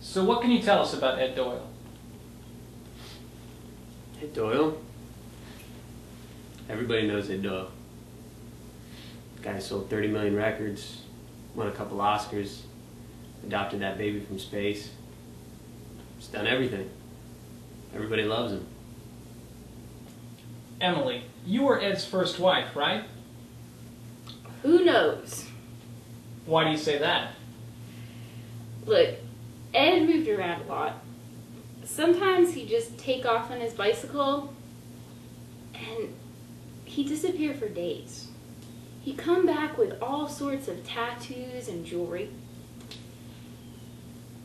So what can you tell us about Ed Doyle? Ed Doyle? Everybody knows Ed Doyle. The guy sold 30 million records, won a couple Oscars, adopted that baby from space. He's done everything. Everybody loves him. Emily, you were Ed's first wife, right? Who knows? Why do you say that? Look, Ed moved around a lot. Sometimes he'd just take off on his bicycle and he'd disappear for days. He'd come back with all sorts of tattoos and jewelry.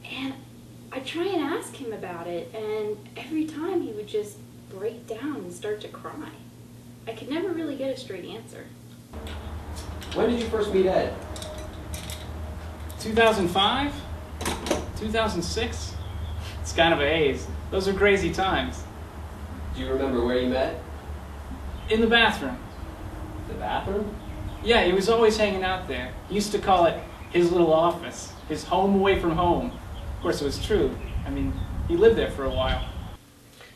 And I'd try and ask him about it, and every time he would just break down and start to cry. I could never really get a straight answer. When did you first meet Ed? 2005? 2006? It's kind of a haze. Those are crazy times. Do you remember where you met? In the bathroom. The bathroom? Yeah, he was always hanging out there. He used to call it his little office, his home away from home. Of course, it was true. I mean, he lived there for a while.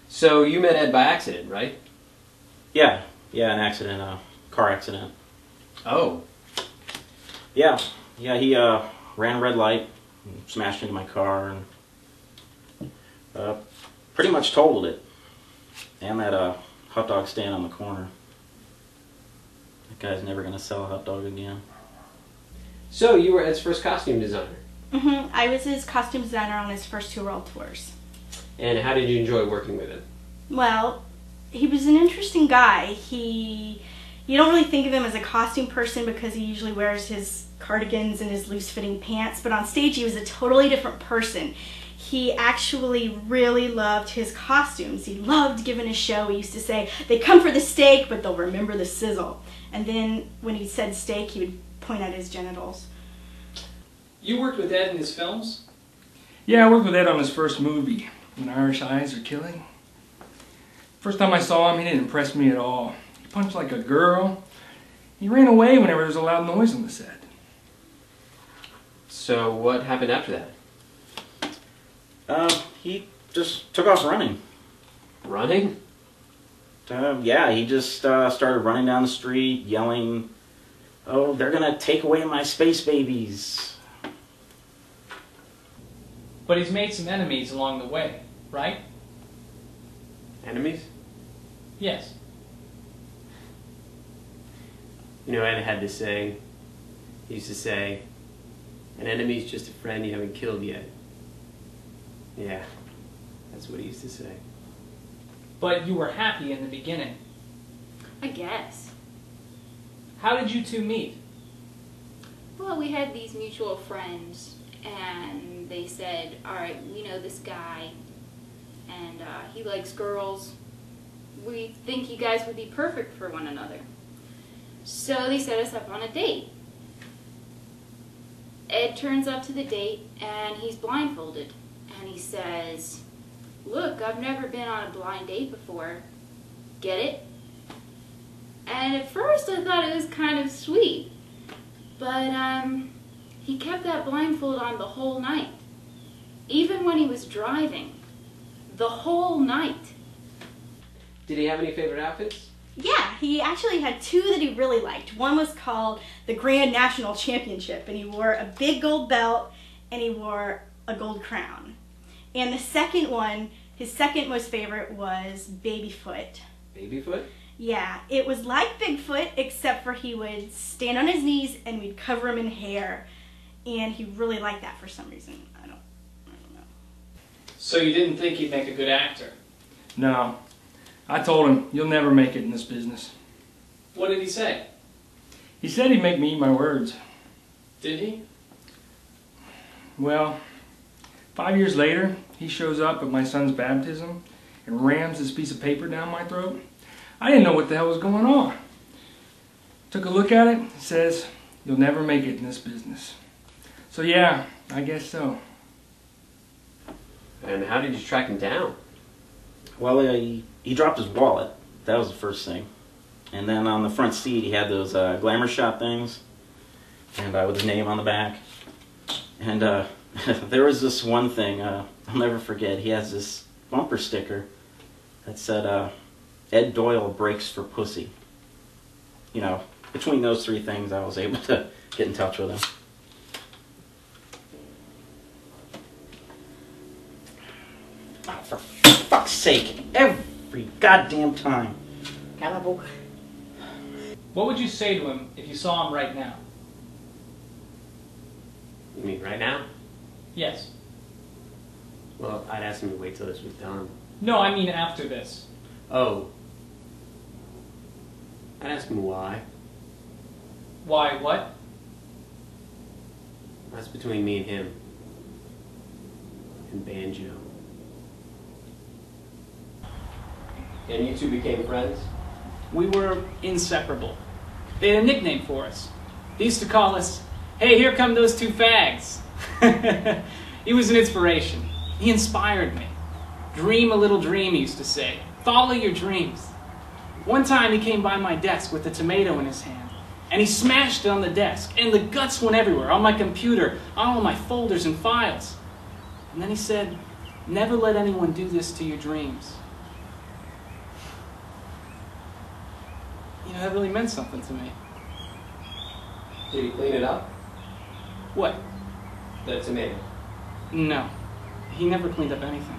So you met Ed by accident, right? Yeah, an accident, a car accident. Oh. Yeah, he ran a red light, and smashed into my car, and pretty much totaled it. And that hot dog stand on the corner. That guy's never gonna sell a hot dog again. So you were Ed's first costume designer. I was his costume designer on his first 2 world tours. And how did you enjoy working with him? Well, he was an interesting guy. You don't really think of him as a costume person because he usually wears his cardigans and his loose-fitting pants, but on stage he was a totally different person. He actually really loved his costumes. He loved giving a show. He used to say, "They come for the steak, but they'll remember the sizzle." And then when he said steak, he would point at his genitals. You worked with Ed in his films? Yeah, I worked with Ed on his first movie, When Irish Eyes Are Killing. First time I saw him, he didn't impress me at all. He punched like a girl. He ran away whenever there was a loud noise on the set. So what happened after that? He just took off running. Running? Yeah, he just started running down the street, yelling, "Oh, they're gonna take away my space babies." But he's made some enemies along the way, right? Enemies? Yes. You know, Ed had this saying. He used to say, "An enemy's just a friend you haven't killed yet." Yeah, that's what he used to say. But you were happy in the beginning. I guess. How did you two meet? Well, we had these mutual friends, and they said, "Alright, we know this guy, and he likes girls. We think you guys would be perfect for one another." So they set us up on a date. Ed turns up to the date, and he's blindfolded. And he says, "Look, I've never been on a blind date before. Get it?" And at first I thought it was kind of sweet. But he kept that blindfold on the whole night. Even when he was driving. The whole night. Did he have any favorite outfits? Yeah, he actually had 2 that he really liked. One was called the Grand National Championship, and he wore a big gold belt, and he wore a gold crown. And the second one, his second most favorite, was Babyfoot. Babyfoot? Yeah, it was like Bigfoot, except for he would stand on his knees and we'd cover him in hair. And he really liked that for some reason. I don't know. So you didn't think he'd make a good actor? No. I told him, "You'll never make it in this business." What did he say? He said he'd make me eat my words. Did he? Well, 5 years later, he shows up at my son's baptism and rams this piece of paper down my throat. I didn't know what the hell was going on. Took a look at it. It says, "You'll never make it in this business." So yeah, I guess so. And how did you track him down? Well, he dropped his wallet. That was the first thing. And then on the front seat, he had those glamour shot things, and with his name on the back. And There was this one thing I'll never forget. He has this bumper sticker that said, Ed Doyle breaks for pussy. You know, between those three things, I was able to get in touch with him. Oh, for fuck's sake, every goddamn time. What would you say to him if you saw him right now? You mean right now? Yes. Well, I'd ask him to wait till this was done. No, I mean after this. Oh. I'd ask him why. Why, what? That's between me and him. And Banjo. And you two became friends? We were inseparable. They had a nickname for us. They used to call us, "Hey, here come those two fags." He was an inspiration. He inspired me. Dream a little dream, he used to say. Follow your dreams. One time he came by my desk with a tomato in his hand, and he smashed it on the desk, and the guts went everywhere, on my computer, on all my folders and files. And then he said, "Never let anyone do this to your dreams." You know, that really meant something to me. Did he clean it up? What? The tomato. No. He never cleaned up anything.